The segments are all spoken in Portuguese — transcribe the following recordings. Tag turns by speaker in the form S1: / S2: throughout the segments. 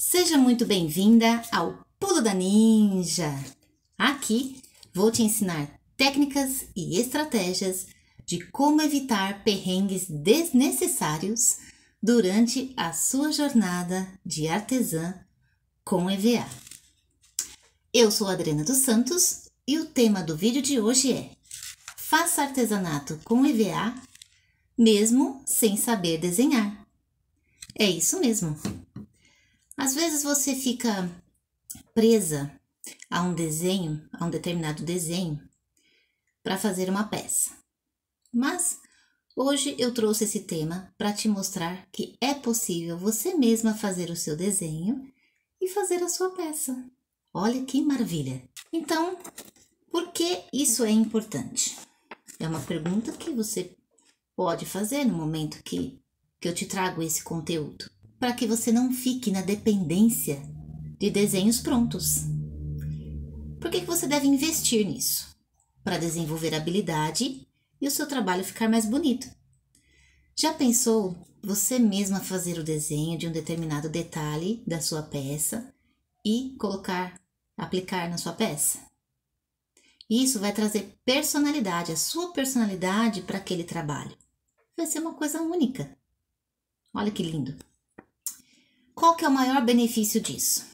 S1: Seja muito bem-vinda ao Pulo da Ninja! Aqui vou te ensinar técnicas e estratégias de como evitar perrengues desnecessários durante a sua jornada de artesã com EVA. Eu sou Adriana dos Santos e o tema do vídeo de hoje é: faça artesanato com EVA mesmo sem saber desenhar. É isso mesmo! Às vezes você fica presa a um desenho, a um determinado desenho, para fazer uma peça. Mas hoje eu trouxe esse tema para te mostrar que é possível você mesma fazer o seu desenho e fazer a sua peça. Olha que maravilha! Então, por que isso é importante? É uma pergunta que você pode fazer no momento que eu te trago esse conteúdo, para que você não fique na dependência de desenhos prontos. Por que você deve investir nisso? Para desenvolver habilidade e o seu trabalho ficar mais bonito. Já pensou você mesma fazer o desenho de um determinado detalhe da sua peça e aplicar na sua peça? Isso vai trazer personalidade, a sua personalidade para aquele trabalho. Vai ser uma coisa única. Olha que lindo! Qual que é o maior benefício disso?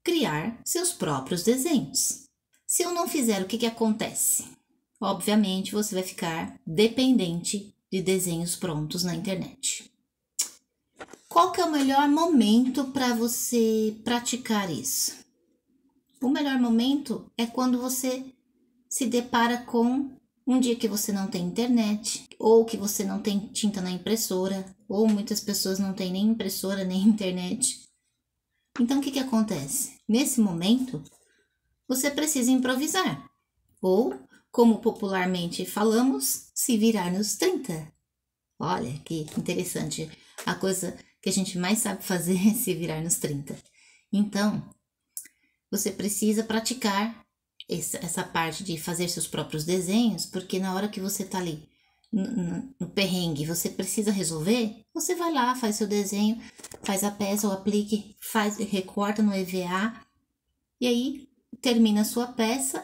S1: Criar seus próprios desenhos. Se eu não fizer, o que acontece? Obviamente, você vai ficar dependente de desenhos prontos na internet. Qual que é o melhor momento para você praticar isso? O melhor momento é quando você se depara com um dia que você não tem internet, ou que você não tem tinta na impressora, ou muitas pessoas não têm nem impressora nem internet. Então, o que acontece? Nesse momento, você precisa improvisar, ou, como popularmente falamos, se virar nos 30. Olha que interessante, a coisa que a gente mais sabe fazer é se virar nos 30. Então, você precisa praticar essa parte de fazer seus próprios desenhos, porque na hora que você tá ali no perrengue, você precisa resolver, você vai lá, faz seu desenho, faz a peça, ou aplique, recorta no EVA, e aí termina a sua peça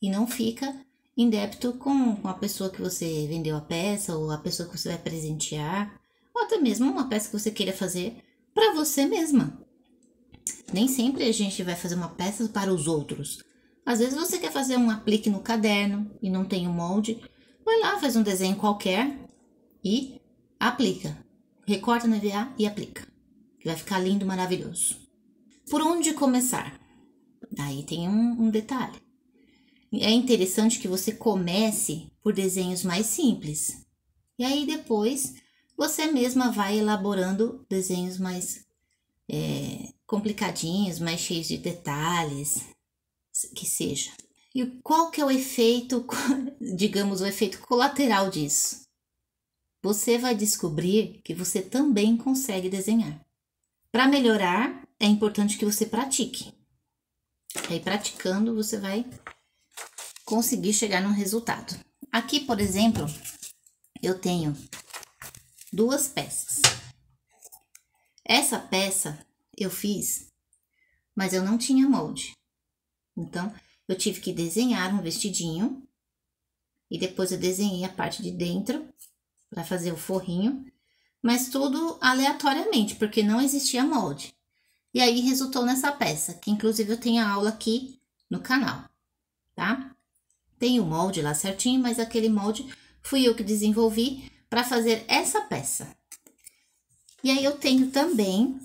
S1: e não fica em débito com a pessoa que você vendeu a peça, ou a pessoa que você vai presentear, ou até mesmo uma peça que você queira fazer para você mesma. Nem sempre a gente vai fazer uma peça para os outros. Às vezes você quer fazer um aplique no caderno e não tem o molde, vai lá, faz um desenho qualquer e aplica. Recorta no EVA e aplica, que vai ficar lindo, maravilhoso. Por onde começar? Aí tem um detalhe. É interessante que você comece por desenhos mais simples. E aí depois você mesma vai elaborando desenhos mais complicadinhos, mais cheios de detalhes, que seja. E qual que é o efeito, digamos, o efeito colateral disso? Você vai descobrir que você também consegue desenhar. Para melhorar, é importante que você pratique. Aí, praticando, você vai conseguir chegar num resultado. Aqui, por exemplo, eu tenho duas peças. Essa peça eu fiz, mas eu não tinha molde. Então, eu tive que desenhar um vestidinho e depois eu desenhei a parte de dentro para fazer o forrinho, mas tudo aleatoriamente, porque não existia molde. E aí resultou nessa peça, que inclusive eu tenho a aula aqui no canal, tá? Tem o molde lá certinho, mas aquele molde fui eu que desenvolvi para fazer essa peça. E aí eu tenho também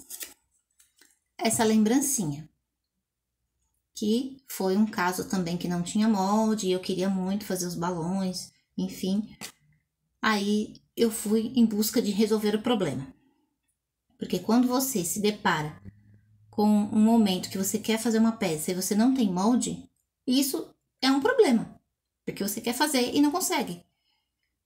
S1: essa lembrancinha, que foi um caso também que não tinha molde, e eu queria muito fazer os balões, enfim. Aí eu fui em busca de resolver o problema. Porque quando você se depara com um momento que você quer fazer uma peça e você não tem molde, isso é um problema. Porque você quer fazer e não consegue.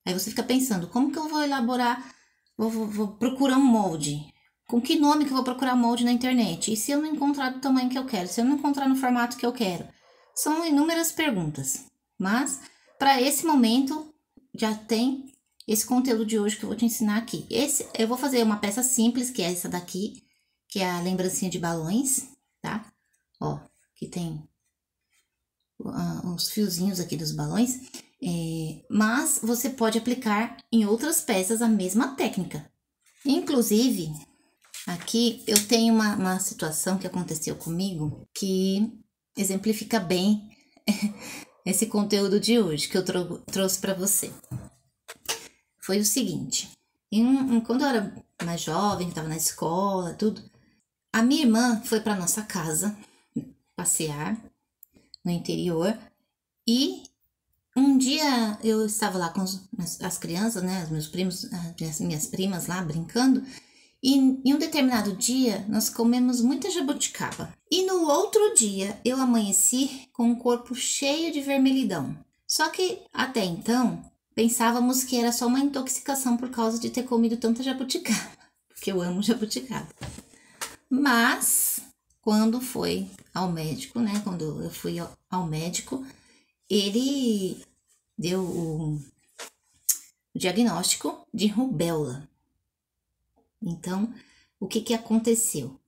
S1: Aí você fica pensando, como que eu vou elaborar, vou procurar um molde? Com que nome que eu vou procurar molde na internet? E se eu não encontrar do tamanho que eu quero? Se eu não encontrar no formato que eu quero? São inúmeras perguntas. Mas, para esse momento, já tem esse conteúdo de hoje que eu vou te ensinar aqui. Eu vou fazer uma peça simples, que é essa daqui. que é a lembrancinha de balões, tá? Ó, que tem os fiozinhos aqui dos balões. Mas você pode aplicar em outras peças a mesma técnica. Inclusive, aqui eu tenho uma situação que aconteceu comigo que exemplifica bem esse conteúdo de hoje que eu trouxe para você. Foi o seguinte, quando eu era mais jovem, estava na escola, tudo, a minha irmã foi para nossa casa passear no interior e um dia eu estava lá com as crianças, né, os meus primos, as minhas primas lá brincando, e em um determinado dia nós comemos muita jabuticaba. E no outro dia eu amanheci com o corpo cheio de vermelhidão. Só que até então pensávamos que era só uma intoxicação por causa de ter comido tanta jabuticaba, porque eu amo jabuticaba. Mas quando foi ao médico, né, quando eu fui ao médico, ele deu o diagnóstico de rubéola. Então, o que aconteceu?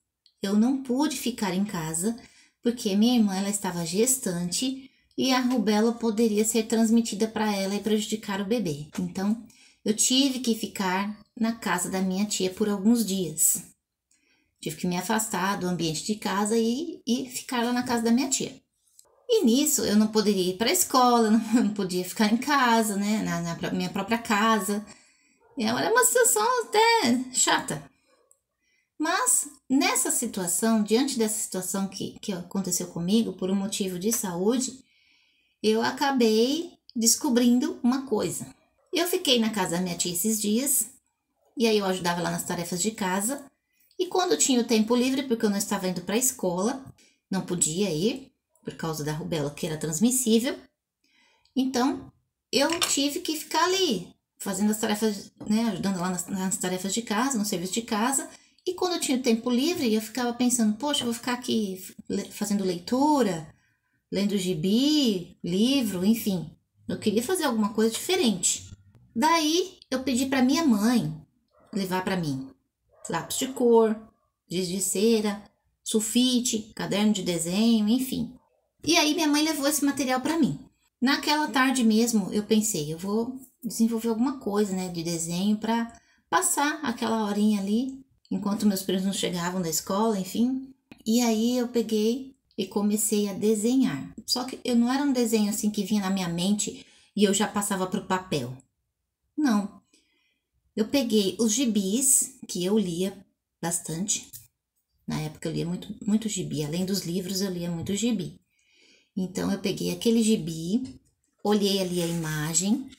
S1: Eu não pude ficar em casa porque minha irmã ela estava gestante e a rubéola poderia ser transmitida para ela e prejudicar o bebê. Então, eu tive que ficar na casa da minha tia por alguns dias. Tive que me afastar do ambiente de casa e ficar lá na casa da minha tia. E nisso eu não poderia ir para a escola, não podia ficar em casa, né, na minha própria casa. Era uma situação até chata. Mas nessa situação, diante dessa situação que aconteceu comigo por um motivo de saúde, eu acabei descobrindo uma coisa. Eu fiquei na casa da minha tia esses dias, e aí eu ajudava lá nas tarefas de casa, e quando eu tinha o tempo livre, porque eu não estava indo para a escola, não podia ir, por causa da rubéola que era transmissível, então eu tive que ficar ali, fazendo as tarefas, né, ajudando lá nas tarefas de casa, no serviço de casa, e quando eu tinha o tempo livre, eu ficava pensando, poxa, eu vou ficar aqui fazendo leitura, lendo gibi, livro, enfim, eu queria fazer alguma coisa diferente. Daí eu pedi para minha mãe levar para mim lápis de cor, giz de cera, sulfite, caderno de desenho, enfim. E aí minha mãe levou esse material para mim. Naquela tarde mesmo eu pensei, eu vou desenvolver alguma coisa, né, de desenho para passar aquela horinha ali, enquanto meus primos não chegavam da escola, enfim. E aí eu peguei e comecei a desenhar. Só que eu não era um desenho assim que vinha na minha mente e eu já passava para o papel. Não. Eu peguei os gibis, que eu lia bastante. Na época eu lia muito gibi. Além dos livros, eu lia muito gibi. Então, eu peguei aquele gibi, olhei ali a imagem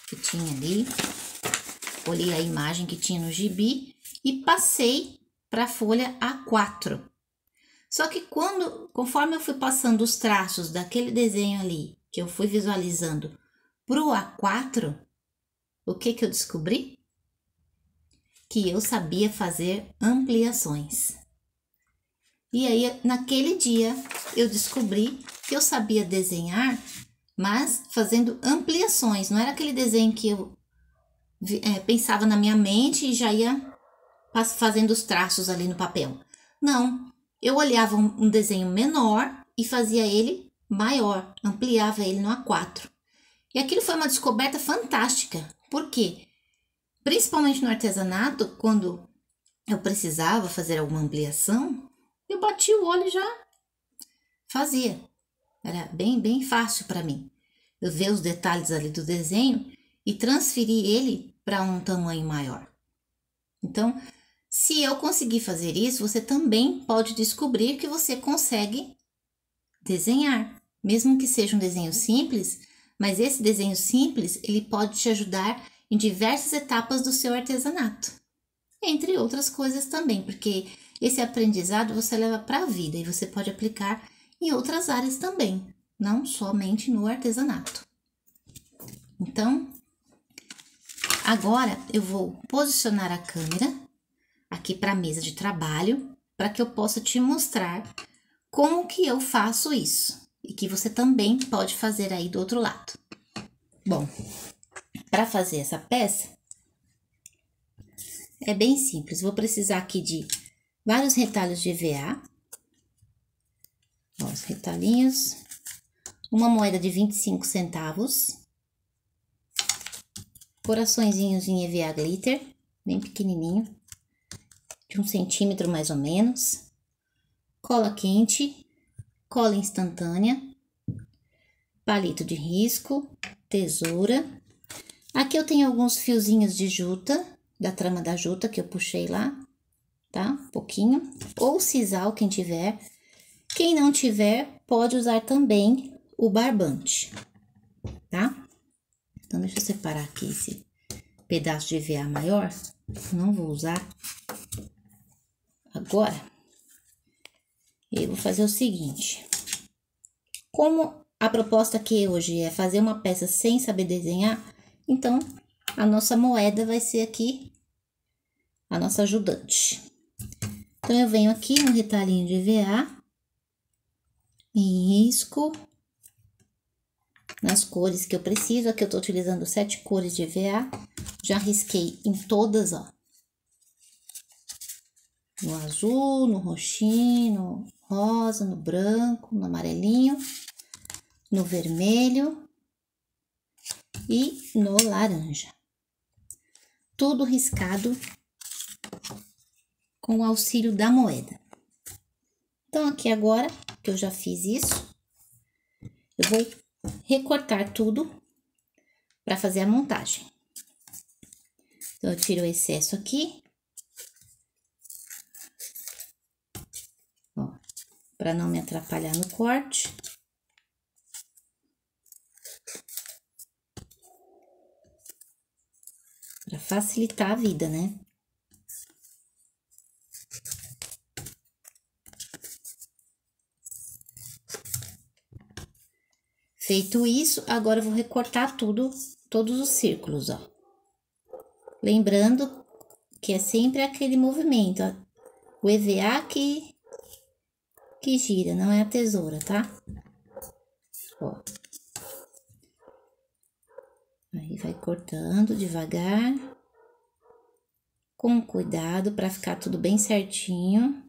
S1: que tinha ali, olhei a imagem que tinha no gibi e passei para a folha A4. Só que conforme eu fui passando os traços daquele desenho ali, que eu fui visualizando pro A4, o que eu descobri? Que eu sabia fazer ampliações. E aí, naquele dia, eu descobri que eu sabia desenhar, mas fazendo ampliações. Não era aquele desenho que eu pensava na minha mente e já ia fazendo os traços ali no papel. Não, eu olhava um desenho menor e fazia ele maior, ampliava ele no A4. E aquilo foi uma descoberta fantástica. Por quê? Principalmente no artesanato, quando eu precisava fazer alguma ampliação, eu batia o olho e já fazia. Era bem fácil para mim. Eu ver os detalhes ali do desenho e transferir ele para um tamanho maior. Então, se eu conseguir fazer isso, você também pode descobrir que você consegue desenhar. Mesmo que seja um desenho simples, mas esse desenho simples, ele pode te ajudar em diversas etapas do seu artesanato. Entre outras coisas também, porque esse aprendizado você leva para a vida e você pode aplicar em outras áreas também, não somente no artesanato. Então, agora eu vou posicionar a câmera aqui para a mesa de trabalho, para que eu possa te mostrar como que eu faço isso e que você também pode fazer aí do outro lado. Bom, para fazer essa peça, é bem simples. Vou precisar aqui de vários retalhos de EVA. Ó, os retalhinhos. Uma moeda de 25 centavos. Coraçõezinhos em EVA glitter, bem pequenininho, de 1 centímetro mais ou menos. Cola quente, cola instantânea, palito de risco, tesoura. Aqui eu tenho alguns fiozinhos de juta, da trama da juta que eu puxei lá, tá? Um pouquinho. Ou sisal, quem tiver. Quem não tiver, pode usar também o barbante, tá? Então, deixa eu separar aqui esse pedaço de EVA maior. Não vou usar agora. Eu vou fazer o seguinte. Como a proposta aqui hoje é fazer uma peça sem saber desenhar, então a nossa moeda vai ser aqui a nossa ajudante. Então, eu venho aqui no retalhinho de EVA, em risco, nas cores que eu preciso. Aqui eu tô utilizando 7 cores de EVA, já risquei em todas, ó. No azul, no roxinho, no rosa, no branco, no amarelinho, no vermelho e no laranja. Tudo riscado com o auxílio da moeda. Então, aqui agora que eu já fiz isso, eu vou recortar tudo para fazer a montagem. Então, eu tiro o excesso aqui, ó, para não me atrapalhar no corte. Para facilitar a vida, né? Feito isso, agora eu vou recortar tudo, todos os círculos, ó. Lembrando que é sempre aquele movimento, ó. O EVA que gira, não é a tesoura, tá? Ó. Aí vai cortando devagar, com cuidado para ficar tudo bem certinho.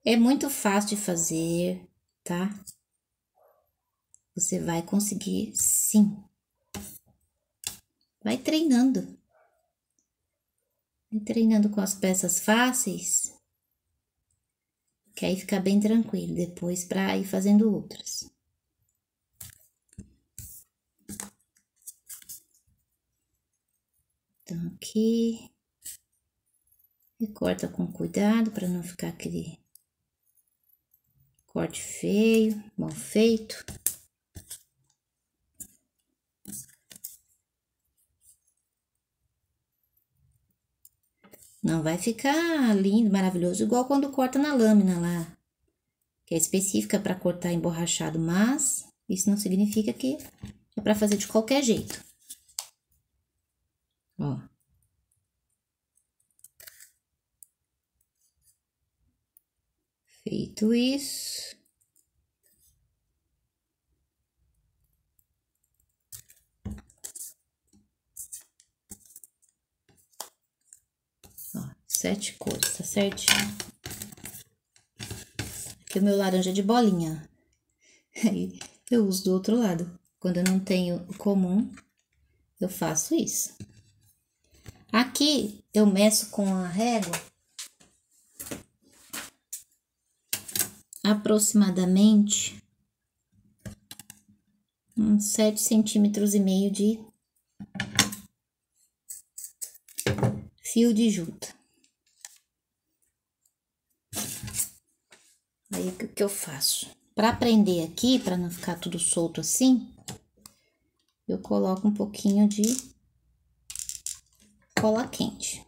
S1: É muito fácil de fazer, tá? Você vai conseguir, sim. Vai treinando. Vai treinando com as peças fáceis, que aí fica bem tranquilo depois para ir fazendo outras. Então, aqui, e corta com cuidado para não ficar aquele corte feio, mal feito. Não vai ficar lindo, maravilhoso, igual quando corta na lâmina lá, que é específica para cortar emborrachado, mas isso não significa que é para fazer de qualquer jeito. Ó. Feito isso. Ó, 7 cores, tá certinho? Aqui o meu laranja de bolinha. Aí eu uso do outro lado. Quando eu não tenho o comum, eu faço isso. Aqui eu meço com a régua aproximadamente uns 7,5 centímetros de fio de juta. Aí o que eu faço? Para prender aqui, para não ficar tudo solto assim, eu coloco um pouquinho de cola quente.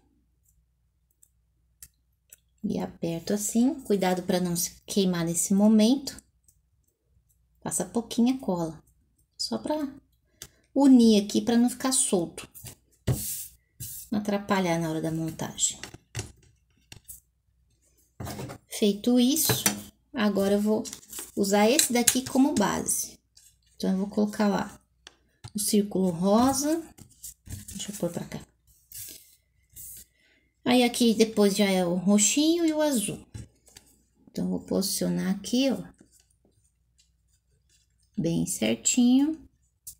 S1: E aperto assim, cuidado para não se queimar nesse momento. Passa pouquinha cola, só para unir aqui, para não ficar solto, não atrapalhar na hora da montagem. Feito isso, agora eu vou usar esse daqui como base. Então, eu vou colocar lá o círculo rosa. Deixa eu pôr pra cá. Aí, aqui depois já é o roxinho e o azul. Então, vou posicionar aqui, ó. Bem certinho.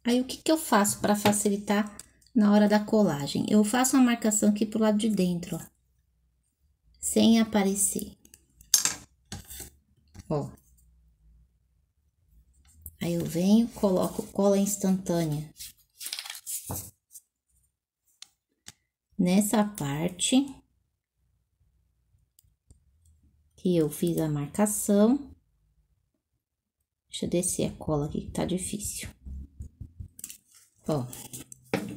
S1: Aí, o que que eu faço para facilitar na hora da colagem? Eu faço uma marcação aqui pro lado de dentro, ó. Sem aparecer. Ó. Aí, eu venho, coloco cola instantânea nessa parte que eu fiz a marcação. Deixa eu descer a cola aqui que tá difícil. Ó,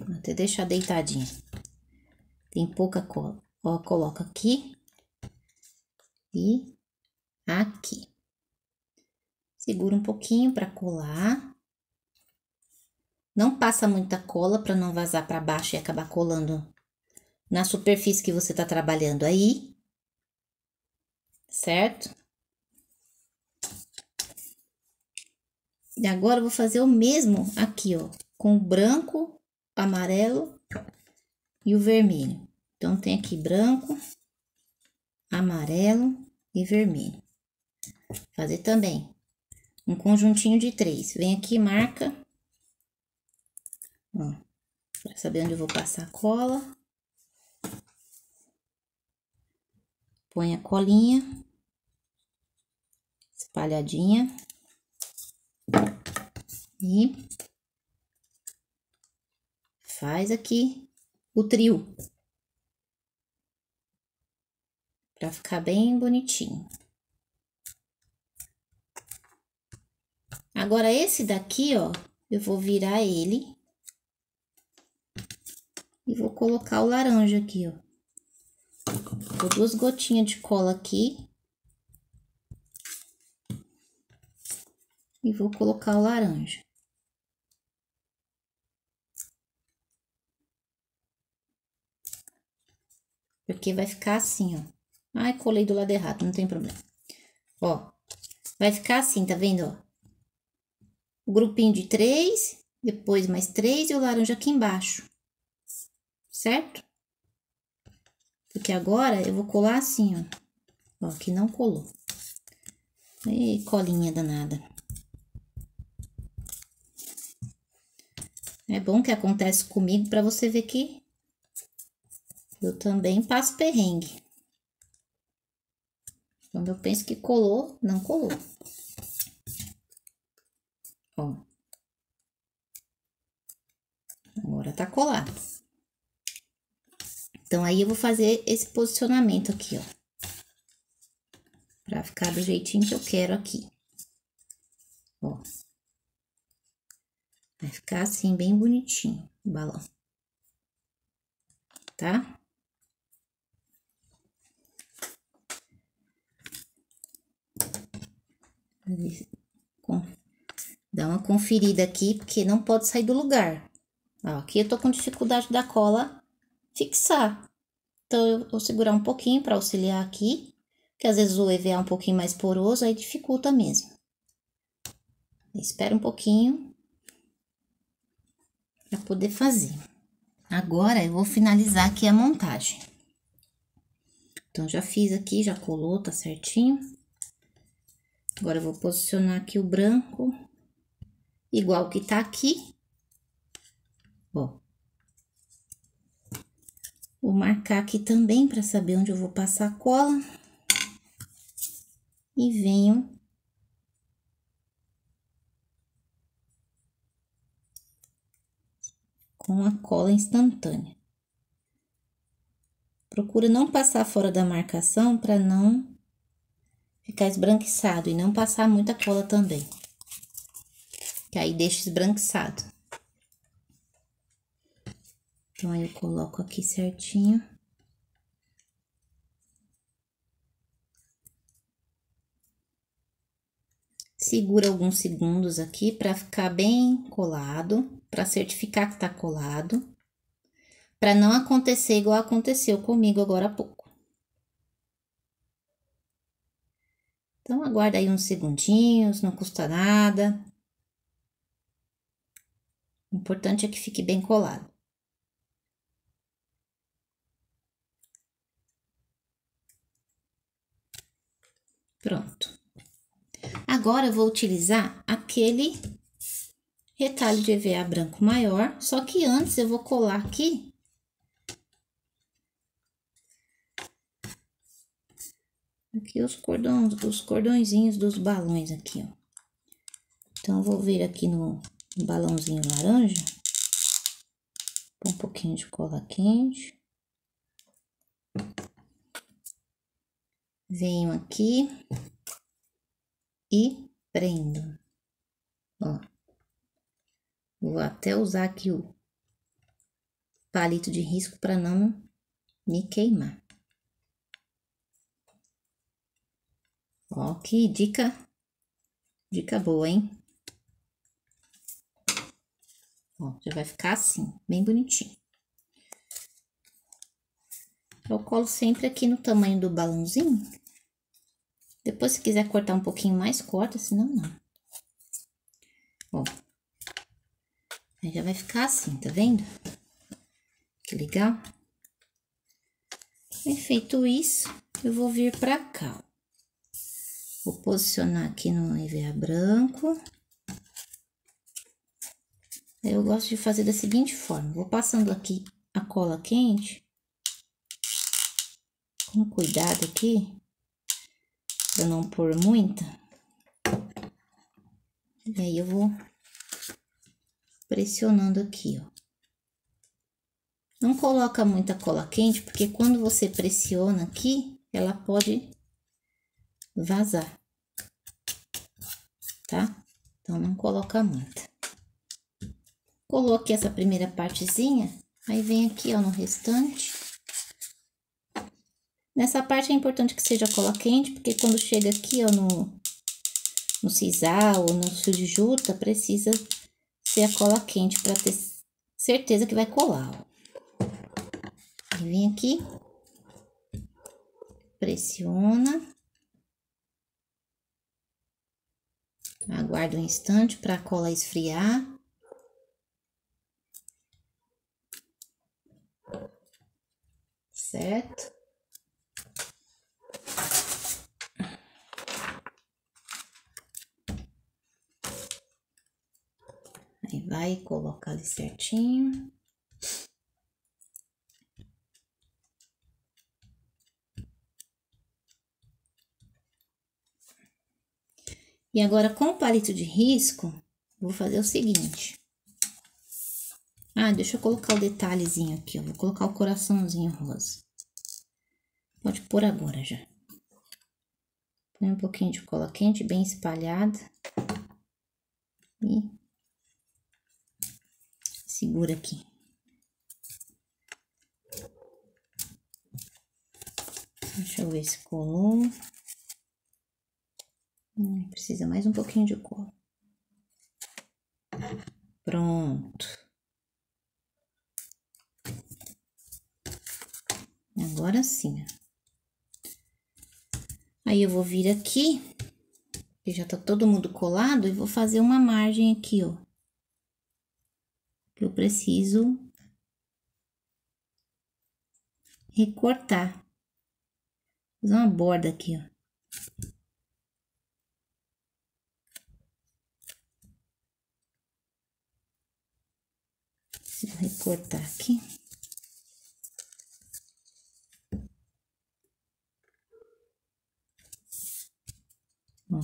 S1: vou até deixar deitadinha. Tem pouca cola. Ó, coloca aqui e aqui. Segura um pouquinho para colar. Não passa muita cola para não vazar para baixo e acabar colando na superfície que você tá trabalhando aí. Certo? E agora eu vou fazer o mesmo aqui, ó, com o branco, amarelo e o vermelho. Então, tem aqui branco, amarelo e vermelho. Fazer também um conjuntinho de 3. Vem aqui, marca, ó, pra saber onde eu vou passar a cola. Põe a colinha espalhadinha e faz aqui o trio para ficar bem bonitinho. Agora, esse daqui, ó, eu vou virar ele e vou colocar o laranja aqui, ó. Vou 2 gotinhas de cola aqui. E vou colocar o laranja. Porque vai ficar assim, ó. Ai, colei do lado errado, não tem problema. Ó, vai ficar assim, tá vendo, ó? O grupinho de 3, depois mais 3 e o laranja aqui embaixo. Certo? Porque agora eu vou colar assim, ó. Ó, aqui não colou. E colinha danada. É bom que acontece comigo pra você ver que eu também passo perrengue. Quando eu penso que colou, não colou. Ó. Agora tá colado. Então, aí eu vou fazer esse posicionamento aqui, ó. Pra ficar do jeitinho que eu quero aqui. Ó. Vai ficar assim, bem bonitinho o balão. Tá? Dá uma conferida aqui, porque não pode sair do lugar. Ó, aqui eu tô com dificuldade da cola fixar. Então, eu vou segurar um pouquinho para auxiliar aqui, que às vezes o EVA é um pouquinho mais poroso, aí dificulta mesmo. Espera um pouquinho para poder fazer. Agora, eu vou finalizar aqui a montagem. Então, já fiz aqui, já colou, tá certinho. Agora, eu vou posicionar aqui o branco, igual que tá aqui. Ó. Vou marcar aqui também para saber onde eu vou passar a cola. E venho com a cola instantânea. Procura não passar fora da marcação para não ficar esbranquiçado e não passar muita cola também. Que aí deixa esbranquiçado. Então, aí eu coloco aqui certinho. Segura alguns segundos aqui para ficar bem colado, para certificar que tá colado, para não acontecer igual aconteceu comigo agora há pouco. Então, aguarda aí uns segundinhos, não custa nada. O importante é que fique bem colado. Pronto. Agora eu vou utilizar aquele retalho de EVA branco maior, só que antes eu vou colar aqui os cordõezinhos dos balões aqui, ó. Então, eu vou vir aqui no balãozinho laranja, pôr um pouquinho de cola quente. Venho aqui e prendo, ó. Vou até usar aqui o palito de risco para não me queimar. Ó, que dica boa, hein? Ó, já vai ficar assim, bem bonitinho. Eu colo sempre aqui no tamanho do balãozinho. Depois, se quiser cortar um pouquinho mais, corta, senão não. Ó. Aí já vai ficar assim, tá vendo? Que legal. E feito isso, eu vou vir pra cá, ó. Vou posicionar aqui no EVA branco. Eu gosto de fazer da seguinte forma. Vou passando aqui a cola quente. Com cuidado aqui. Pra não pôr muita. E aí eu vou pressionando aqui, ó. Não coloca muita cola quente, porque quando você pressiona aqui, ela pode vazar, tá? Então, não coloca muita. Coloquei essa primeira partezinha, aí vem aqui, ó, no restante. Nessa parte é importante que seja cola quente, porque quando chega aqui, ó, no sisal ou no fio de juta, precisa ser a cola quente para ter certeza que vai colar, ó. E vem aqui, pressiona. Aguardo um instante para a cola esfriar. Certo? Aí vai colocar ali certinho. E agora, com o palito de risco, vou fazer o seguinte. Ah, deixa eu colocar o detalhezinho aqui, ó. Vou colocar o coraçãozinho rosa. Pode pôr agora já. Põe um pouquinho de cola quente bem espalhada. E segura aqui. Deixa eu ver se colou. Precisa mais um pouquinho de cola. Pronto. Agora sim. Aí eu vou vir aqui, que já tá todo mundo colado, e vou fazer uma margem aqui, ó. Que eu preciso recortar. Fazer uma borda aqui, ó. Vou recortar aqui. Ó.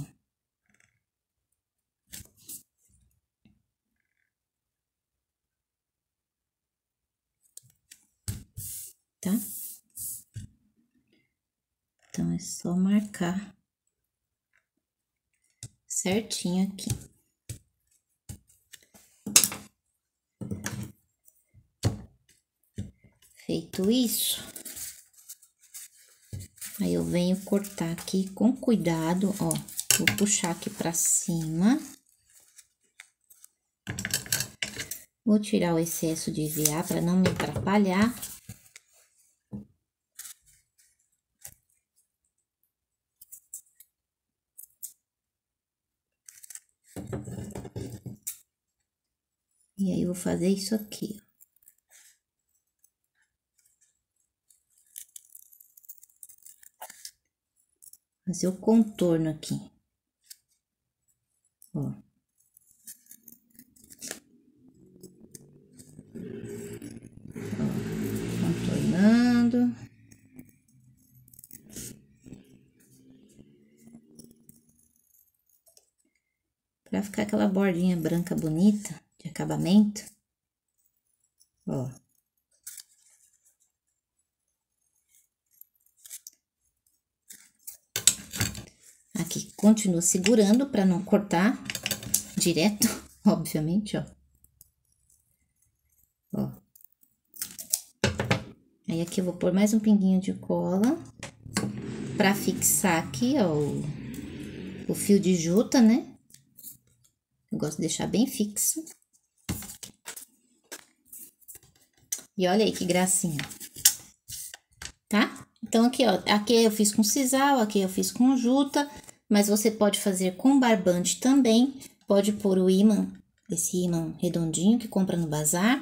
S1: Tá? Então, é só marcar certinho aqui. Feito isso, aí eu venho cortar aqui com cuidado, ó. Vou puxar aqui pra cima. Vou tirar o excesso de EVA para não me atrapalhar. E aí, eu vou fazer isso aqui, ó. Fazer o contorno aqui. Ó. Contornando. Pra ficar aquela bordinha branca bonita de acabamento. Ó. Aqui, continuo segurando para não cortar direto, obviamente, ó. Ó. Aí, aqui eu vou pôr mais um pinguinho de cola para fixar aqui, ó, o fio de juta, né? Eu gosto de deixar bem fixo. E olha aí que gracinha, tá? Então, aqui, ó, aqui eu fiz com sisal, aqui eu fiz com juta, mas você pode fazer com barbante também. Pode pôr o ímã, esse ímã redondinho que compra no bazar.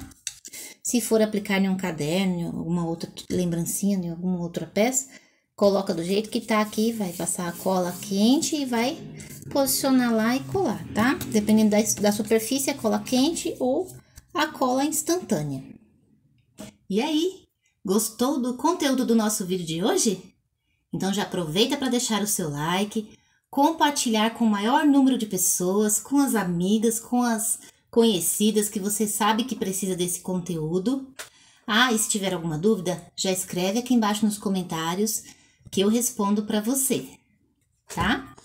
S1: Se for aplicar em um caderno, em alguma outra lembrancinha, em alguma outra peça, coloca do jeito que tá aqui, vai passar a cola quente e vai posicionar lá e colar, tá? Dependendo da superfície, a cola quente ou a cola instantânea. E aí, gostou do conteúdo do nosso vídeo de hoje? Então já aproveita para deixar o seu like, compartilhar com o maior número de pessoas, com as amigas, com as conhecidas que você sabe que precisa desse conteúdo. Ah, e se tiver alguma dúvida, já escreve aqui embaixo nos comentários que eu respondo para você, tá?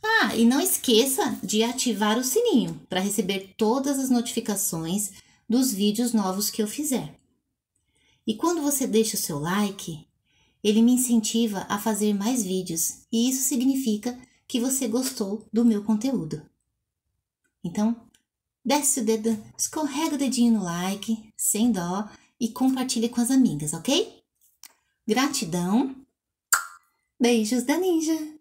S1: Ah, e não esqueça de ativar o sininho para receber todas as notificações dos vídeos novos que eu fizer. E quando você deixa o seu like, ele me incentiva a fazer mais vídeos e isso significa que você gostou do meu conteúdo. Então, desce o dedo, escorrega o dedinho no like, sem dó, e compartilha com as amigas, ok? Gratidão! Beijos da Ninja!